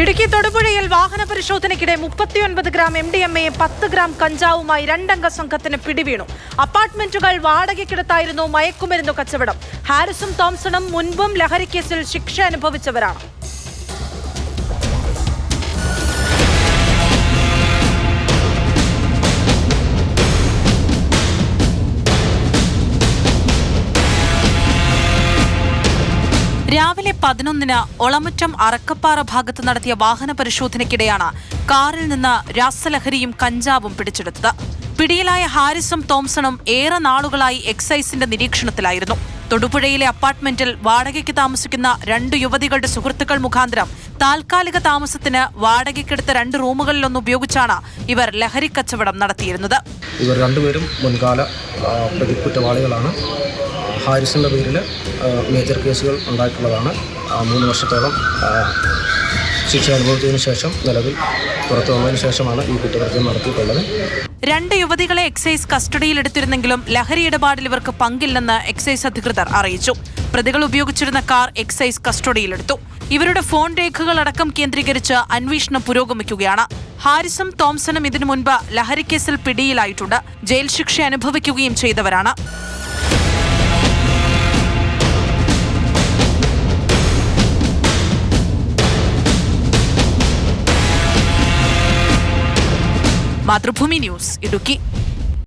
ഇടുക്കി തൊടുപുഴയിൽ വാഹന പരിശോധനയ്ക്കിടെ 39 gram MDMA 10 gram കഞ്ചാവുമായി രണ്ടംഗ സംഘത്തിന് പിടിവീണു. അപ്പാർട്ട്മെന്റുകൾ വാടകയ്ക്കെടുത്തായിരുന്നു മയക്കുമരുന്നു കച്ചവടം. ഹാരിസും തോംസണും മുൻപും ലഹരിക്കേസിൽ ശിക്ഷ അനുഭവിച്ചവരാണ്. രാവിലെ 11-ന് ഒളമുറ്റം അറക്കപ്പാറ ഭാഗത്ത് നടത്തിയ വാഹന പരിശോധനയ്ക്കിടെയാണ് കാറിൽ നിന്ന് രാസലഹരിയും കഞ്ചാവും പിടിച്ചെടുത്തത്. പിടിയിലായ ഹാരിസും തോംസണും ഏറെ നാളുകളായി എക്സൈസിന്റെ നിരീക്ഷണത്തിലായിരുന്നു. തൊടുപുഴയിലെ അപ്പാർട്ട്മെന്റിൽ വാടകയ്ക്ക് താമസിക്കുന്ന 2 യുവതികളുടെ സുഹൃത്തുക്കൾ മുഖാന്തരം താൽക്കാലിക താമസത്തിന് വാടകയ്ക്കെടുത്ത 2 റൂമുകളിലൊന്ന് ഉപയോഗിച്ചാണ് ഇവർ ലഹരി കച്ചവടം നടത്തിയിരുന്നത്. ഇവർ രണ്ടുപേരും മുൻകാല പ്രതിക്കുറ്റവാളികളാണ്. ഹാരിസിൻ്റെ പേരിൽ മേജർ കേസുകൾ ഉണ്ടായിട്ടുള്ളതാണ്. 3 വർഷത്തോളം ശിക്ഷ അനുഭവിച്ചതിന് ശേഷം നിലവിൽ പുറത്തു വന്നതിന് ശേഷമാണ് ഈ കുറ്റകൃത്യം നടത്തിയിട്ടുള്ളത്. 2 യുവതികളെ എക്സൈസ് കസ്റ്റഡിയിലെടുത്തിരുന്നെങ്കിലും ലഹരി ഇടപാടിൽ ഇവർക്ക് പങ്കില്ലെന്ന് എക്സൈസ് അധികൃതർ അറിയിച്ചു. പ്രതികൾ ഉപയോഗിച്ചിരുന്ന കാർ എക്സൈസ് കസ്റ്റഡിയിലെടുത്തു. ഇവരുടെ ഫോൺ രേഖകളടക്കം കേന്ദ്രീകരിച്ച് അന്വേഷണം പുരോഗമിക്കുകയാണ്. ഹാരിസും തോംസണും ഇതിനു മുൻപ് ലഹരിക്കേസിൽ പിടിയിലായിട്ടുണ്ട്. ജയിൽ ശിക്ഷ അനുഭവിക്കുകയും ചെയ്തവരാണ്. മാതൃഭൂമി ന്യൂസ്, ഇടുക്കി.